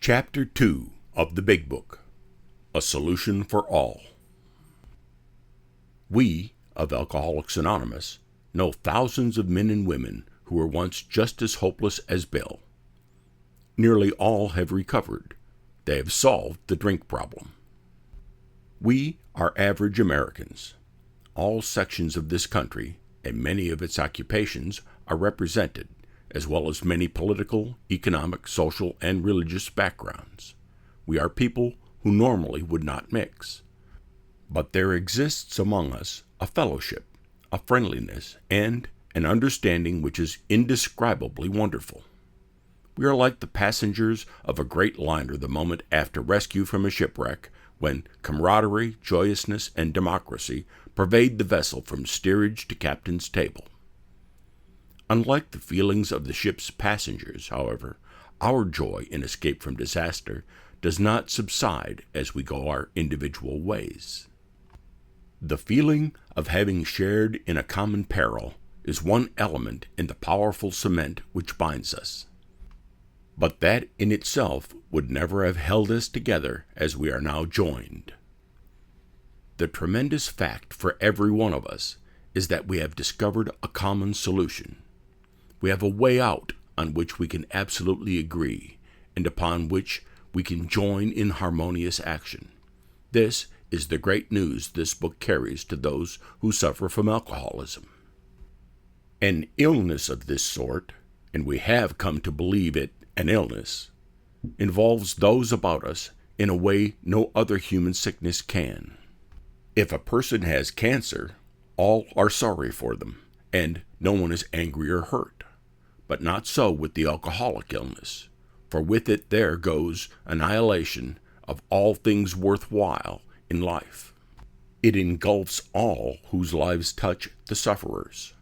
Chapter 2 of the Big Book, A Solution for All. We, of Alcoholics Anonymous, know thousands of men and women who were once just as hopeless as Bill. Nearly all have recovered. They have solved the drink problem. We are average Americans. All sections of this country and many of its occupations are represented, as well as many political, economic, social, and religious backgrounds. We are people who normally would not mix. But there exists among us a fellowship, a friendliness, and an understanding which is indescribably wonderful. We are like the passengers of a great liner the moment after rescue from a shipwreck, when camaraderie, joyousness, and democracy pervade the vessel from steerage to captain's table. Unlike the feelings of the ship's passengers, however, our joy in escape from disaster does not subside as we go our individual ways. The feeling of having shared in a common peril is one element in the powerful cement which binds us. But that in itself would never have held us together as we are now joined. The tremendous fact for every one of us is that we have discovered a common solution. We have a way out on which we can absolutely agree, and upon which we can join in harmonious action. This is the great news this book carries to those who suffer from alcoholism. An illness of this sort, and we have come to believe it an illness, involves those about us in a way no other human sickness can. If a person has cancer, all are sorry for them, and no one is angry or hurt. But not so with the alcoholic illness, for with it there goes annihilation of all things worthwhile in life. It engulfs all whose lives touch the sufferers.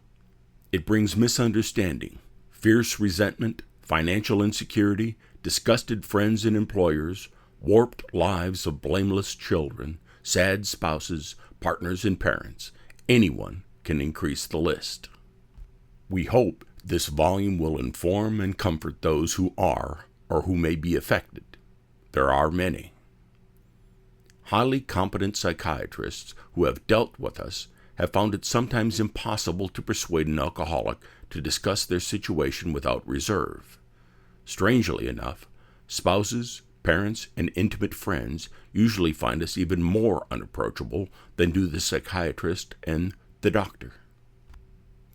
It brings misunderstanding, fierce resentment, financial insecurity, disgusted friends and employers, warped lives of blameless children, sad spouses, partners, and parents. Anyone can increase the list. We hope this volume will inform and comfort those who are or who may be affected. There are many. Highly competent psychiatrists who have dealt with us have found it sometimes impossible to persuade an alcoholic to discuss their situation without reserve. Strangely enough, spouses, parents, and intimate friends usually find us even more unapproachable than do the psychiatrist and the doctor.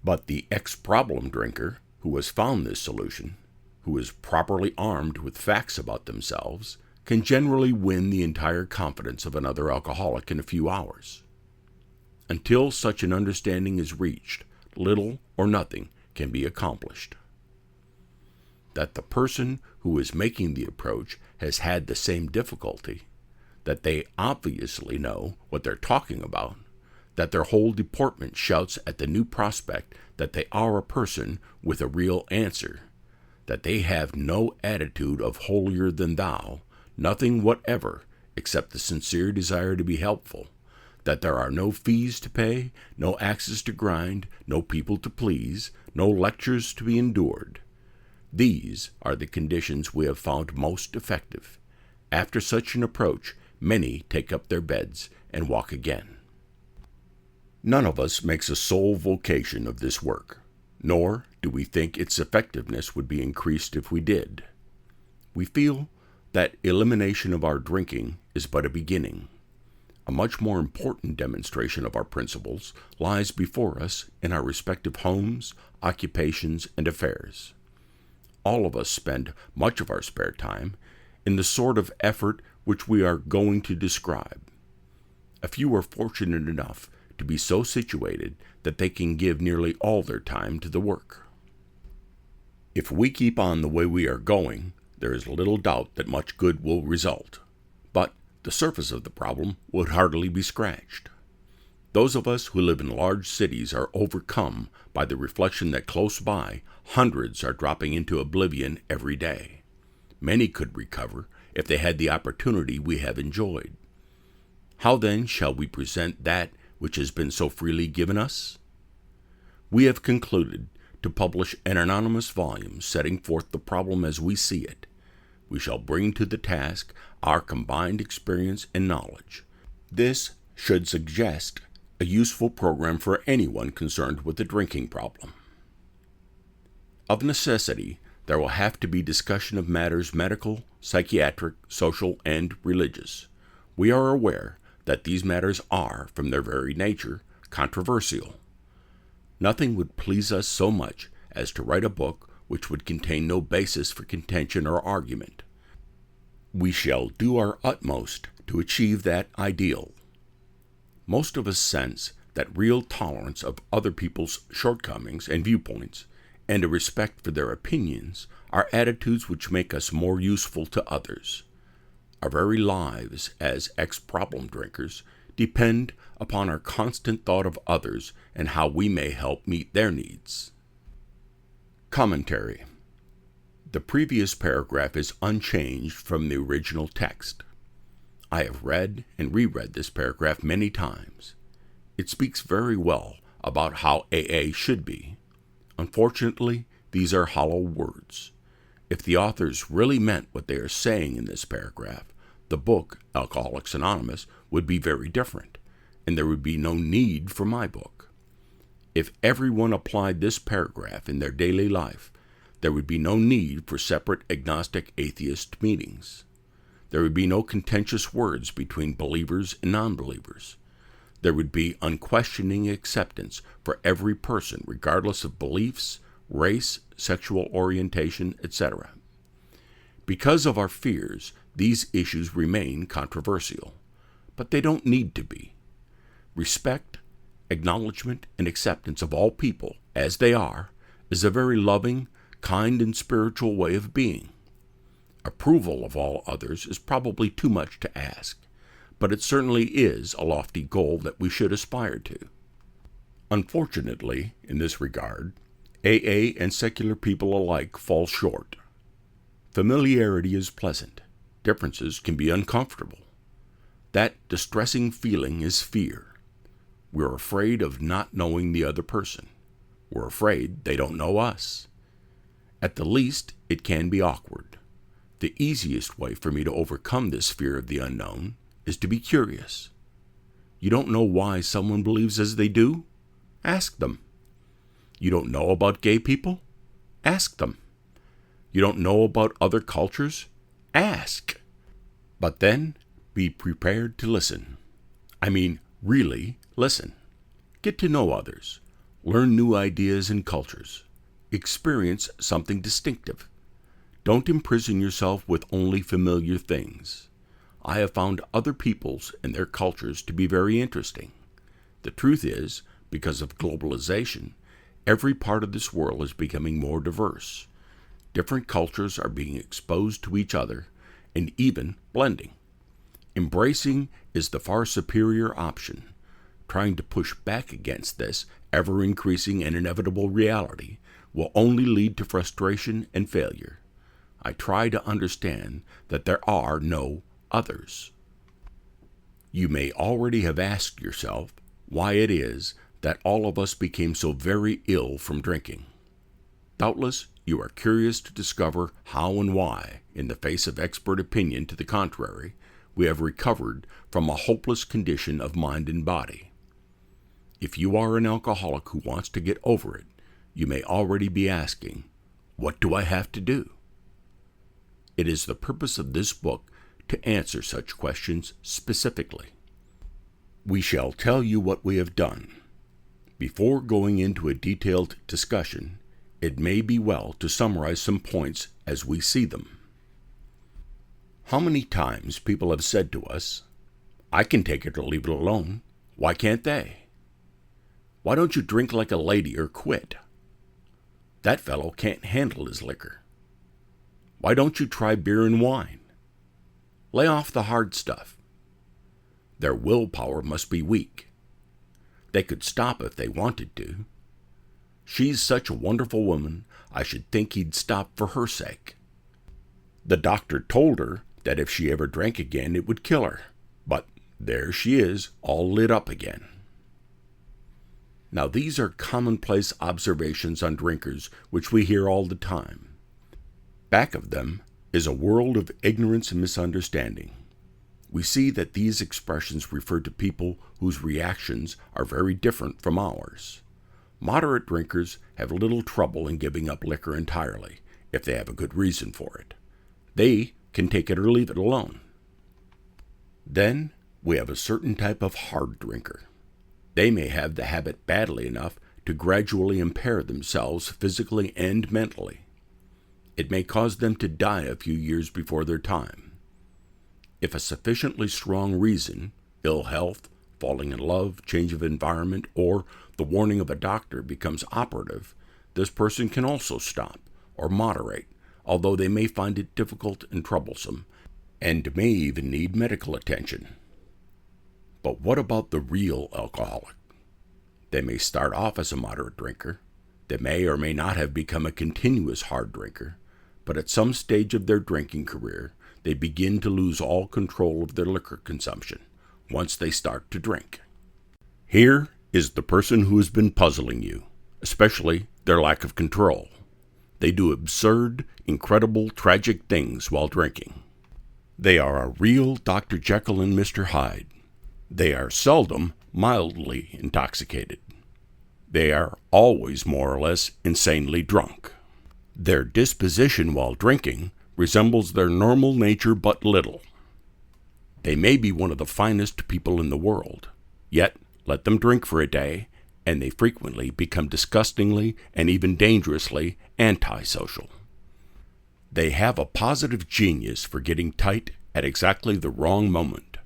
But the ex-problem drinker who has found this solution, who is properly armed with facts about themselves, can generally win the entire confidence of another alcoholic in a few hours. Until such an understanding is reached, little or nothing can be accomplished. That the person who is making the approach has had the same difficulty, that they obviously know what they're talking about, that their whole deportment shouts at the new prospect that they are a person with a real answer, that they have no attitude of holier than thou, nothing whatever except the sincere desire to be helpful, that there are no fees to pay, no axes to grind, no people to please, no lectures to be endured. These are the conditions we have found most effective. After such an approach, many take up their beds and walk again. None of us makes a sole vocation of this work, nor do we think its effectiveness would be increased if we did. We feel that elimination of our drinking is but a beginning. A much more important demonstration of our principles lies before us in our respective homes, occupations, and affairs. All of us spend much of our spare time in the sort of effort which we are going to describe. A few are fortunate enough to be so situated that they can give nearly all their time to the work. If we keep on the way we are going, there is little doubt that much good will result, but the surface of the problem would hardly be scratched. Those of us who live in large cities are overcome by the reflection that close by, hundreds are dropping into oblivion every day. Many could recover if they had the opportunity we have enjoyed. How then shall we present that which has been so freely given us? We have concluded to publish an anonymous volume setting forth the problem as we see it. we shall bring to the task our combined experience and knowledge. This should suggest a useful program for anyone concerned with the drinking problem. Of necessity, there will have to be discussion of matters medical, psychiatric, social, and religious. We are aware that these matters are, from their very nature, controversial. Nothing would please us so much as to write a book which would contain no basis for contention or argument. We shall do our utmost to achieve that ideal. Most of us sense that real tolerance of other people's shortcomings and viewpoints, and a respect for their opinions, are attitudes which make us more useful to others. Our very lives as ex-problem drinkers depend upon our constant thought of others and how we may help meet their needs. Commentary. The previous paragraph is unchanged from the original text. I have read and reread this paragraph many times. It speaks very well about how AA should be. Unfortunately, these are hollow words. If the authors really meant what they are saying in this paragraph, the book, Alcoholics Anonymous, would be very different, and there would be no need for my book. If everyone applied this paragraph in their daily life, there would be no need for separate agnostic atheist meetings. There would be no contentious words between believers and non-believers. There would be unquestioning acceptance for every person, regardless of beliefs, race, sexual orientation, etc. Because of our fears, these issues remain controversial, but they don't need to be. Respect, acknowledgement, and acceptance of all people as they are is a very loving, kind, and spiritual way of being. Approval of all others is probably too much to ask, but it certainly is a lofty goal that we should aspire to. Unfortunately, in this regard, AA and secular people alike fall short. Familiarity is pleasant. Differences can be uncomfortable. That distressing feeling is fear. We're afraid of not knowing the other person. We're afraid they don't know us. At the least, it can be awkward. The easiest way for me to overcome this fear of the unknown is to be curious. You don't know why someone believes as they do? Ask them. You don't know about gay people? Ask them. You don't know about other cultures? Ask. But then, be prepared to listen. I mean, really listen. Get to know others. Learn new ideas and cultures. Experience something distinctive. Don't imprison yourself with only familiar things. I have found other peoples and their cultures to be very interesting. The truth is, because of globalization, every part of this world is becoming more diverse. Different cultures are being exposed to each other and even blending. Embracing is the far superior option. Trying to push back against this ever-increasing and inevitable reality will only lead to frustration and failure. I try to understand that there are no others. You may already have asked yourself why it is that all of us became so very ill from drinking. Doubtless, you are curious to discover how and why, in the face of expert opinion to the contrary, we have recovered from a hopeless condition of mind and body. If you are an alcoholic who wants to get over it, you may already be asking, what do I have to do? It is the purpose of this book to answer such questions specifically. We shall tell you what we have done. Before going into a detailed discussion, it may be well to summarize some points as we see them. How many times people have said to us, I can take it or leave it alone. Why can't they? Why don't you drink like a lady or quit? That fellow can't handle his liquor. Why don't you try beer and wine? Lay off the hard stuff. Their willpower must be weak. They could stop if they wanted to. She's such a wonderful woman, I should think he'd stop for her sake. The doctor told her that if she ever drank again, it would kill her. But there she is, all lit up again. Now these are commonplace observations on drinkers which we hear all the time. Back of them, is a world of ignorance and misunderstanding. We see that these expressions refer to people whose reactions are very different from ours. Moderate drinkers have little trouble in giving up liquor entirely, if they have a good reason for it. They can take it or leave it alone. Then we have a certain type of hard drinker. They may have the habit badly enough to gradually impair themselves physically and mentally. It may cause them to die a few years before their time. If a sufficiently strong reason, ill health, falling in love, change of environment, or the warning of a doctor becomes operative, this person can also stop or moderate, although they may find it difficult and troublesome, and may even need medical attention. But what about the real alcoholic? They may start off as a moderate drinker. They may or may not have become a continuous hard drinker, but at some stage of their drinking career, they begin to lose all control of their liquor consumption once they start to drink. Here is the person who has been puzzling you, especially their lack of control. They do absurd, incredible, tragic things while drinking. They are a real Dr. Jekyll and Mr. Hyde. They are seldom mildly intoxicated. They are always more or less insanely drunk. Their disposition while drinking resembles their normal nature but little. They may be one of the finest people in the world, yet let them drink for a day, and they frequently become disgustingly and even dangerously antisocial. They have a positive genius for getting tight at exactly the wrong moment,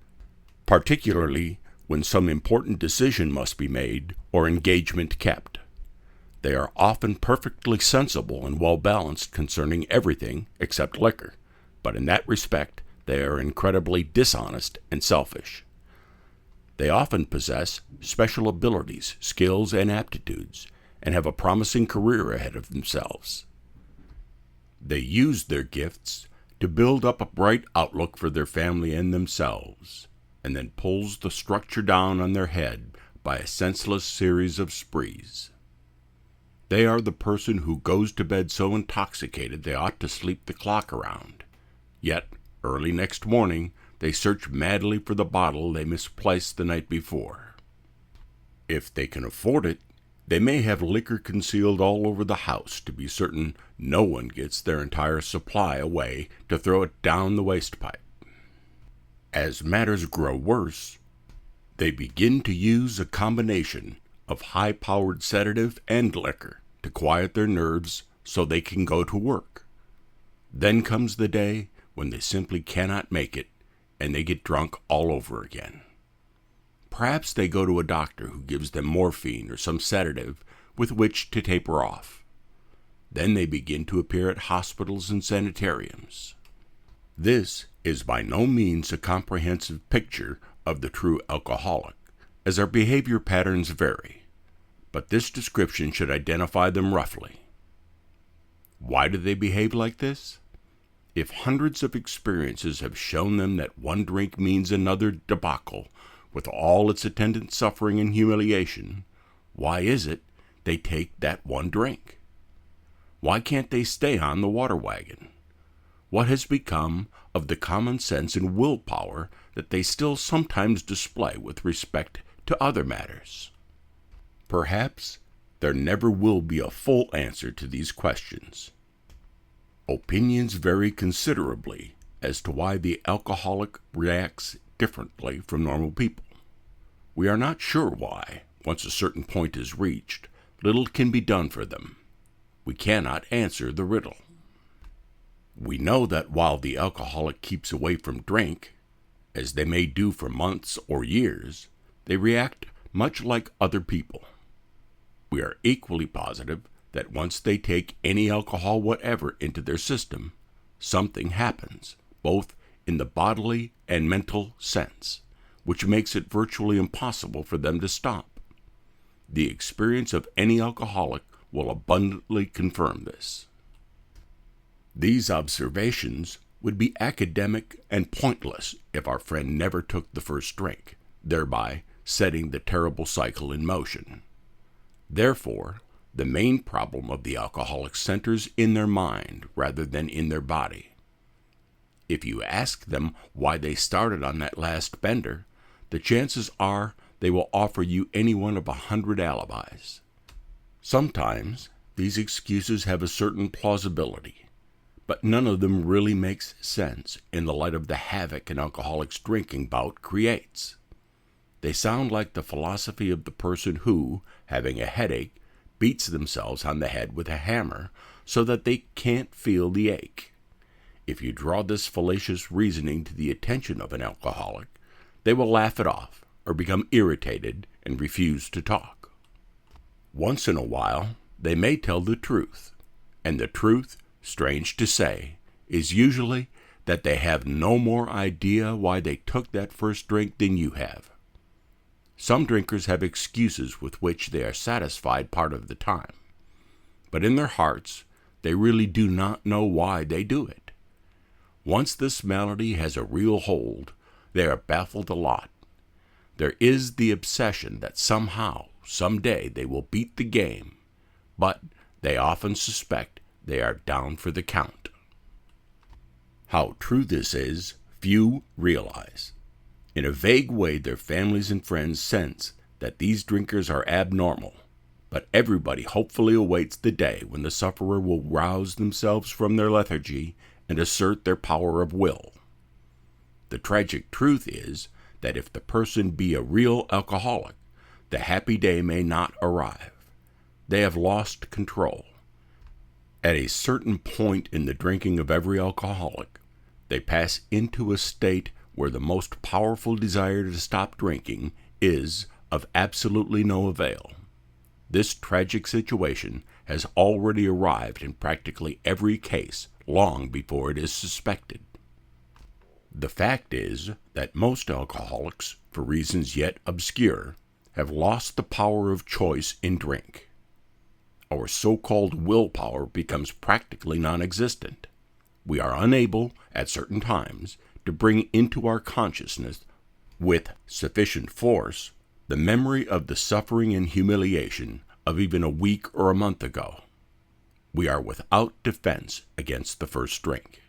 particularly when some important decision must be made or engagement kept. They are often perfectly sensible and well-balanced concerning everything except liquor, but in that respect they are incredibly dishonest and selfish. They often possess special abilities, skills, and aptitudes, and have a promising career ahead of themselves. They use their gifts to build up a bright outlook for their family and themselves, and then pulls the structure down on their head by a senseless series of sprees. They are the person who goes to bed so intoxicated they ought to sleep the clock around. Yet, early next morning, they search madly for the bottle they misplaced the night before. If they can afford it, they may have liquor concealed all over the house to be certain no one gets their entire supply away to throw it down the wastepipe. As matters grow worse, they begin to use a combination of high-powered sedative and liquor to quiet their nerves so they can go to work. Then comes the day when they simply cannot make it, and they get drunk all over again. Perhaps they go to a doctor who gives them morphine or some sedative with which to taper off. Then they begin to appear at hospitals and sanitariums. This is by no means a comprehensive picture of the true alcoholic, as our behavior patterns vary, but this description should identify them roughly. Why do they behave like this? If hundreds of experiences have shown them that one drink means another debacle, with all its attendant suffering and humiliation, why is it they take that one drink? Why can't they stay on the water wagon? What has become of the common sense and willpower that they still sometimes display with respect to other matters? Perhaps there never will be a full answer to these questions. Opinions vary considerably as to why the alcoholic reacts differently from normal people. We are not sure why. Once a certain point is reached, little can be done for them. We cannot answer the riddle. We know that while the alcoholic keeps away from drink, as they may do for months or years, they react much like other people. We are equally positive that once they take any alcohol whatever into their system, something happens, both in the bodily and mental sense, which makes it virtually impossible for them to stop. The experience of any alcoholic will abundantly confirm this. These observations would be academic and pointless if our friend never took the first drink, thereby setting the terrible cycle in motion. Therefore, the main problem of the alcoholic centers in their mind rather than in their body. If you ask them why they started on that last bender, the chances are they will offer you any one of 100 alibis. Sometimes these excuses have a certain plausibility, but none of them really makes sense in the light of the havoc an alcoholic's drinking bout creates. They sound like the philosophy of the person who, having a headache, beats themselves on the head with a hammer so that they can't feel the ache. If you draw this fallacious reasoning to the attention of an alcoholic, they will laugh it off or become irritated and refuse to talk. Once in a while, they may tell the truth, and the truth, strange to say, is usually that they have no more idea why they took that first drink than you have. Some drinkers have excuses with which they are satisfied part of the time, but in their hearts, they really do not know why they do it. Once this malady has a real hold, they are baffled a lot. There is the obsession that somehow, someday, they will beat the game, but they often suspect they are down for the count. How true this is, few realize. In a vague way, their families and friends sense that these drinkers are abnormal, but everybody hopefully awaits the day when the sufferer will rouse themselves from their lethargy and assert their power of will. The tragic truth is that if the person be a real alcoholic, the happy day may not arrive. They have lost control. At a certain point in the drinking of every alcoholic, they pass into a state where the most powerful desire to stop drinking is of absolutely no avail. This tragic situation has already arrived in practically every case long before it is suspected. The fact is that most alcoholics, for reasons yet obscure, have lost the power of choice in drink. Our so-called willpower becomes practically non-existent. We are unable, at certain times, to bring into our consciousness, with sufficient force, the memory of the suffering and humiliation of even a week or a month ago. We are without defense against the first drink.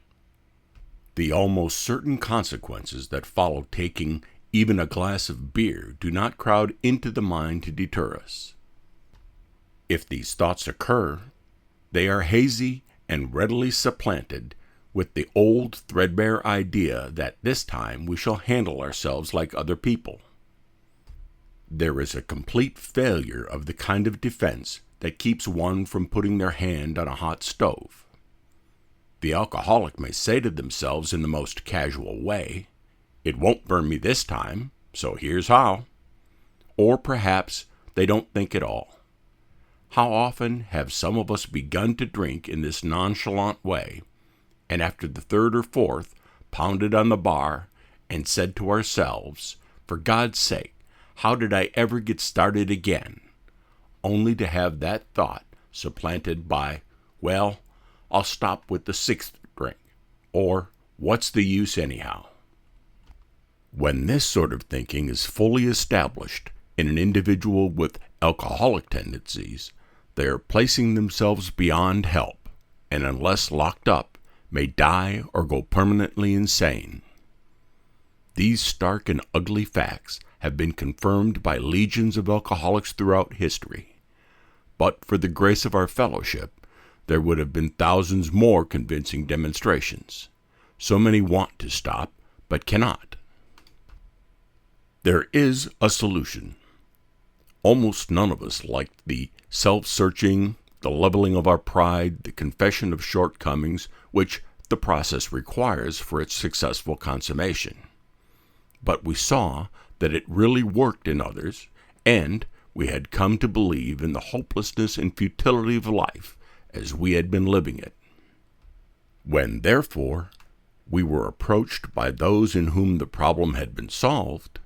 The almost certain consequences that follow taking even a glass of beer do not crowd into the mind to deter us. If these thoughts occur, they are hazy and readily supplanted with the old threadbare idea that this time we shall handle ourselves like other people. There is a complete failure of the kind of defense that keeps one from putting their hand on a hot stove. The alcoholic may say to themselves in the most casual way, "It won't burn me this time, so here's how." Or perhaps they don't think at all. How often have some of us begun to drink in this nonchalant way, and after the third or fourth, pounded on the bar and said to ourselves, "For God's sake, how did I ever get started again?" Only to have that thought supplanted by, "Well, I'll stop with the sixth drink," or "What's the use anyhow?" When this sort of thinking is fully established in an individual with alcoholic tendencies, they are placing themselves beyond help, and unless locked up, may die or go permanently insane. These stark and ugly facts have been confirmed by legions of alcoholics throughout history. But for the grace of our fellowship, there would have been thousands more convincing demonstrations. So many want to stop, but cannot. There is a solution. Almost none of us like the self-searching, the leveling of our pride, the confession of shortcomings, which the process requires for its successful consummation. But we saw that it really worked in others, and we had come to believe in the hopelessness and futility of life as we had been living it. When, therefore, we were approached by those in whom the problem had been solved,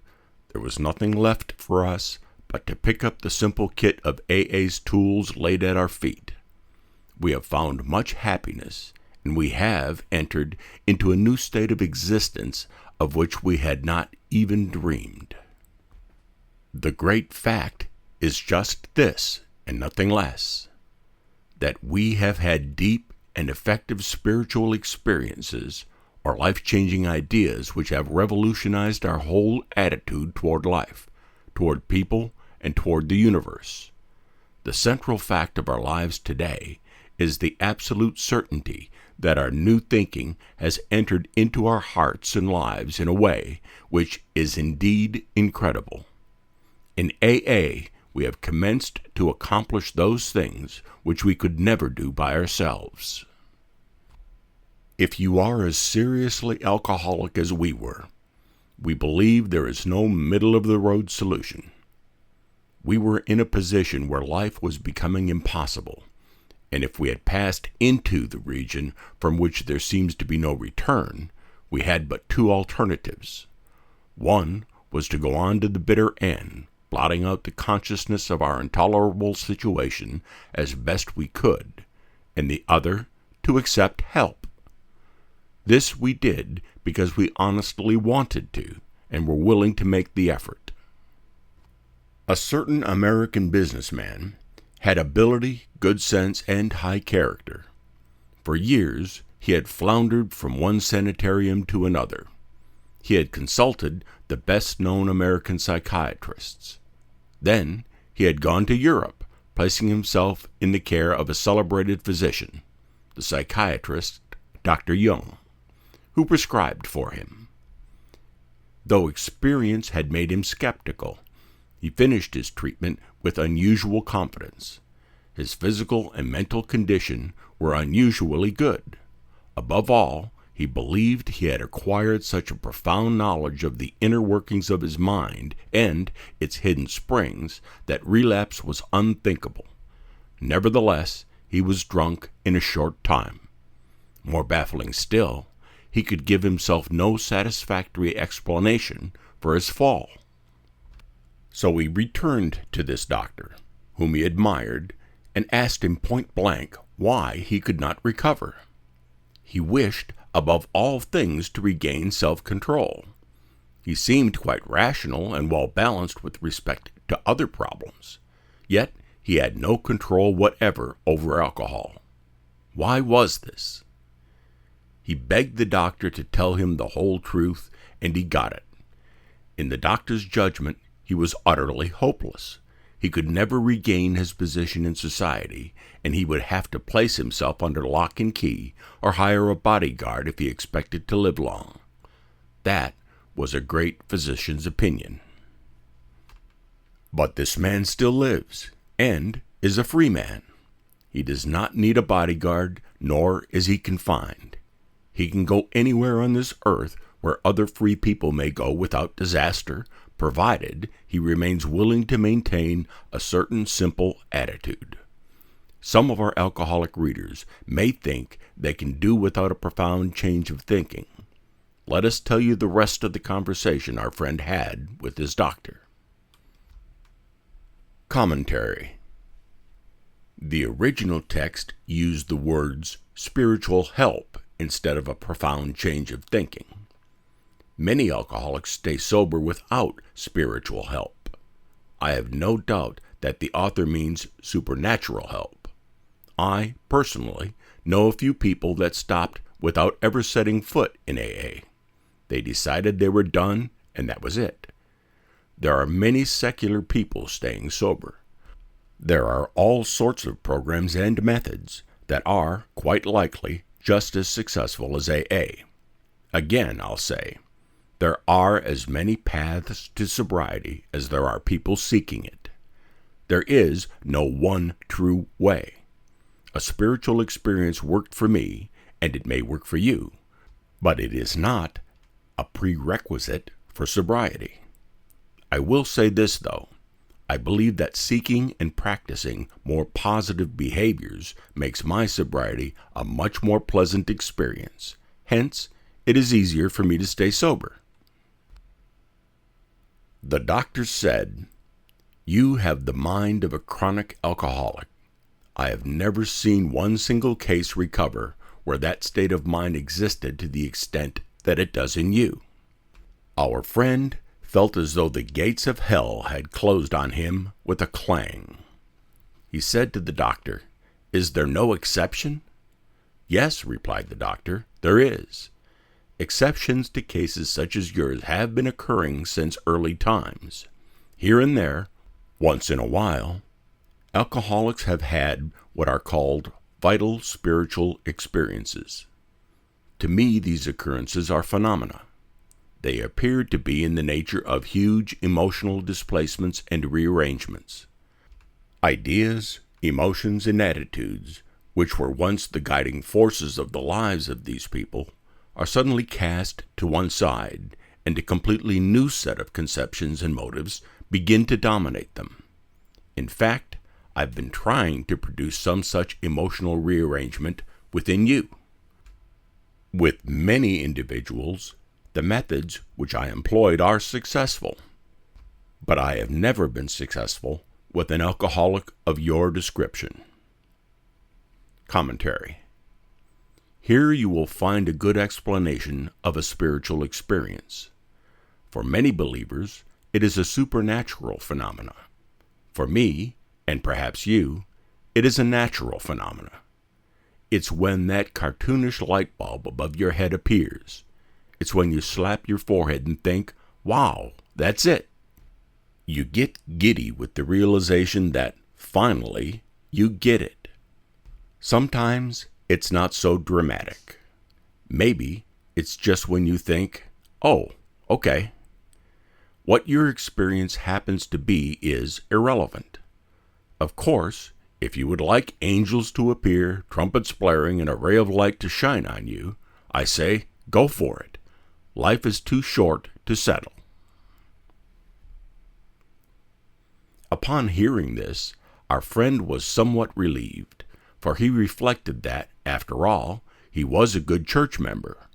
there was nothing left for us but to pick up the simple kit of AA's tools laid at our feet. We have found much happiness, and we have entered into a new state of existence of which we had not even dreamed. The great fact is just this, and nothing less, that we have had deep and effective spiritual experiences or life-changing ideas which have revolutionized our whole attitude toward life, toward people, and toward the universe. The central fact of our lives today is the absolute certainty that our new thinking has entered into our hearts and lives in a way which is indeed incredible. In AA, we have commenced to accomplish those things which we could never do by ourselves. If you are as seriously alcoholic as we were, we believe there is no middle-of-the-road solution. We were in a position where life was becoming impossible, and if we had passed into the region from which there seems to be no return, we had but two alternatives. One was to go on to the bitter end, blotting out the consciousness of our intolerable situation as best we could, and the other to accept help. This we did because we honestly wanted to, and were willing to make the effort. A certain American businessman had ability, good sense, and high character. For years, he had floundered from one sanitarium to another. He had consulted the best-known American psychiatrists. Then he had gone to Europe, placing himself in the care of a celebrated physician, the psychiatrist Dr. Jung, who prescribed for him. Though experience had made him skeptical, he finished his treatment with unusual confidence. His physical and mental condition were unusually good. Above all, he believed he had acquired such a profound knowledge of the inner workings of his mind and its hidden springs that relapse was unthinkable. Nevertheless, he was drunk in a short time. More baffling still, he could give himself no satisfactory explanation for his fall. So he returned to this doctor, whom he admired, and asked him point-blank why he could not recover. He wished, above all things, to regain self-control. He seemed quite rational and well-balanced with respect to other problems, yet he had no control whatever over alcohol. Why was this? He begged the doctor to tell him the whole truth, and he got it. In the doctor's judgment, he was utterly hopeless. He could never regain his position in society, and he would have to place himself under lock and key or hire a bodyguard if he expected to live long. That was a great physician's opinion. But this man still lives, and is a free man. He does not need a bodyguard, nor is he confined. He can go anywhere on this earth where other free people may go without disaster, provided he remains willing to maintain a certain simple attitude. Some of our alcoholic readers may think they can do without a profound change of thinking. Let us tell you the rest of the conversation our friend had with his doctor. Commentary. The original text used the words spiritual help instead of a profound change of thinking. Many alcoholics stay sober without spiritual help. I have no doubt that the author means supernatural help. I, personally, know a few people that stopped without ever setting foot in AA. They decided they were done, and that was it. There are many secular people staying sober. There are all sorts of programs and methods that are, quite likely, just as successful as AA. Again, I'll say, there are as many paths to sobriety as there are people seeking it. There is no one true way. A spiritual experience worked for me, and it may work for you, but it is not a prerequisite for sobriety. I will say this, though. I believe that seeking and practicing more positive behaviors makes my sobriety a much more pleasant experience. Hence, it is easier for me to stay sober. The doctor said, "You have the mind of a chronic alcoholic. I have never seen one single case recover where that state of mind existed to the extent that it does in you." Our friend felt as though the gates of hell had closed on him with a clang. He said to the doctor, "Is there no exception?" "Yes," replied the doctor, "there is. exceptions to cases such as yours have been occurring since early times. Here and there, once in a while, alcoholics have had what are called vital spiritual experiences. To me, these occurrences are phenomena. They appear to be in the nature of huge emotional displacements and rearrangements. Ideas, emotions, and attitudes, which were once the guiding forces of the lives of these people, are suddenly cast to one side, and a completely new set of conceptions and motives begin to dominate them. In fact, I've been trying to produce some such emotional rearrangement within you. With many individuals, the methods which I employed are successful, but I have never been successful with an alcoholic of your description. Commentary. Here you will find a good explanation of a spiritual experience. For many believers, it is a supernatural phenomena. For me, and perhaps you, it is a natural phenomena. It's when that cartoonish light bulb above your head appears. It's when you slap your forehead and think, wow, that's it. You get giddy with the realization that, finally, you get it. Sometimes it's not so dramatic. Maybe it's just when you think, oh, okay. What your experience happens to be is irrelevant. Of course, if you would like angels to appear, trumpets blaring, and a ray of light to shine on you, I say, go for it. Life is too short to settle. Upon hearing this, our friend was somewhat relieved, for he reflected that, after all, he was a good church member.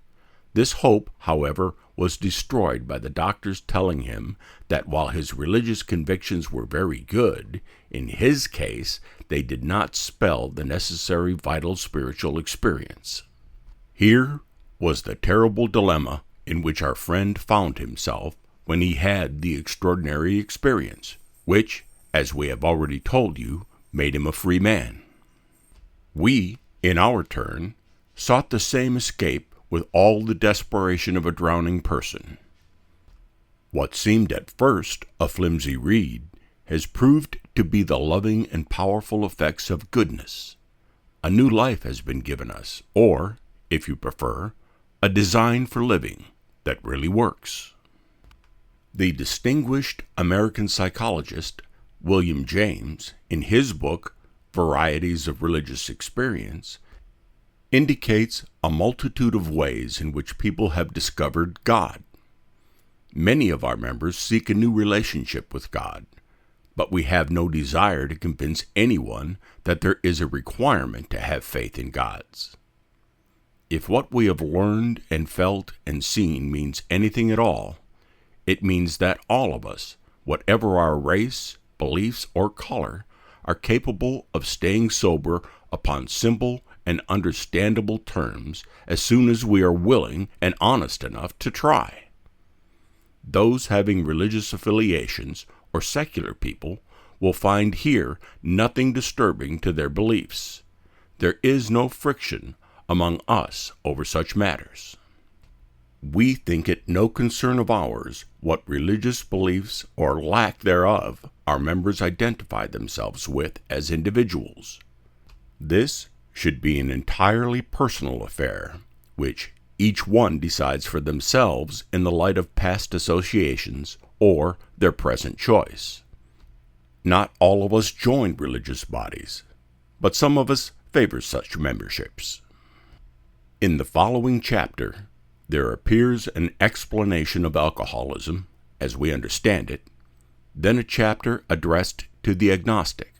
This hope, however, was destroyed by the doctors telling him that while his religious convictions were very good, in his case, they did not spell the necessary vital spiritual experience. Here was the terrible dilemma in which our friend found himself when he had the extraordinary experience, which, as we have already told you, made him a free man. We, in our turn, sought the same escape with all the desperation of a drowning person. What seemed at first a flimsy reed has proved to be the loving and powerful effects of goodness. A new life has been given us, or, if you prefer, a design for living that really works. The distinguished American psychologist William James, in his book Varieties of Religious Experience, indicates a multitude of ways in which people have discovered God. Many of our members seek a new relationship with God, but we have no desire to convince anyone that there is a requirement to have faith in God's. If what we have learned and felt and seen means anything at all, it means that all of us, whatever our race, beliefs, or color, are capable of staying sober upon simple and understandable terms as soon as we are willing and honest enough to try. Those having religious affiliations or secular people will find here nothing disturbing to their beliefs. There is no friction among us over such matters. We think it no concern of ours what religious beliefs or lack thereof our members identify themselves with as individuals. This should be an entirely personal affair, which each one decides for themselves in the light of past associations or their present choice. Not all of us join religious bodies, but some of us favor such memberships. In the following chapter, there appears an explanation of alcoholism, as we understand it, then a chapter addressed to the agnostic.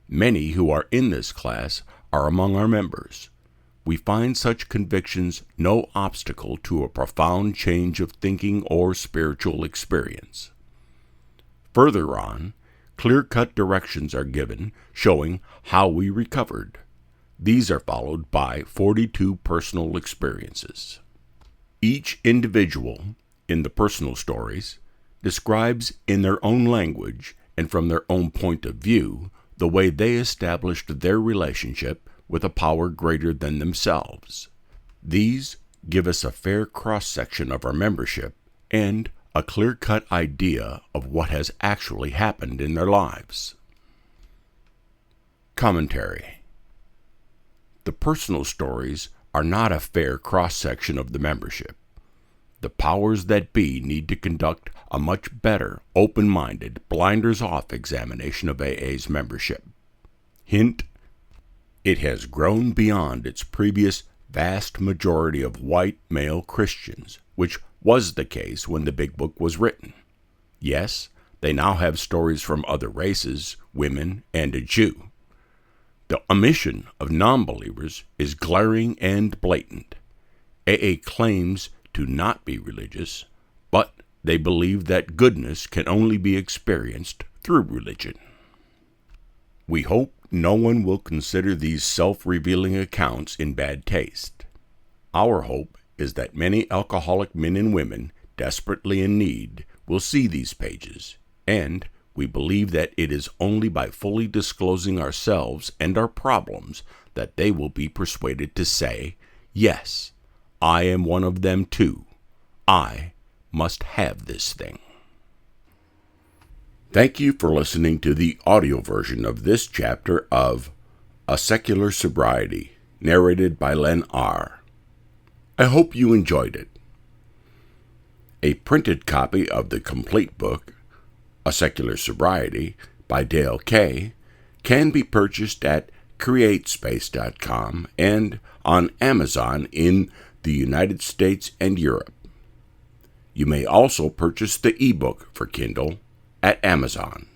Many who are in this class are among our members. We find such convictions no obstacle to a profound change of thinking or spiritual experience. Further on, clear-cut directions are given showing how we recovered. These are followed by 42 personal experiences. Each individual, in the personal stories, describes in their own language and from their own point of view the way they established their relationship with a power greater than themselves. These give us a fair cross-section of our membership and a clear-cut idea of what has actually happened in their lives. Commentary. The personal stories are not a fair cross-section of the membership. The powers that be need to conduct a much better, open-minded, blinders-off examination of AA's membership. Hint: it has grown beyond its previous vast majority of white male Christians, which was the case when the Big Book was written. Yes, they now have stories from other races, women, and a Jew. The omission of non-believers is glaring and blatant. AA claims to not be religious, but they believe that goodness can only be experienced through religion. We hope no one will consider these self-revealing accounts in bad taste. Our hope is that many alcoholic men and women desperately in need will see these pages, and we believe that it is only by fully disclosing ourselves and our problems that they will be persuaded to say, "Yes, I am one of them too. I must have this thing." Thank you for listening to the audio version of this chapter of A Secular Sobriety, narrated by Len R. I hope you enjoyed it. A printed copy of the complete book, A Secular Sobriety, by Dale K., can be purchased at createspace.com and on Amazon in the United States and Europe. You may also purchase the ebook for Kindle at Amazon.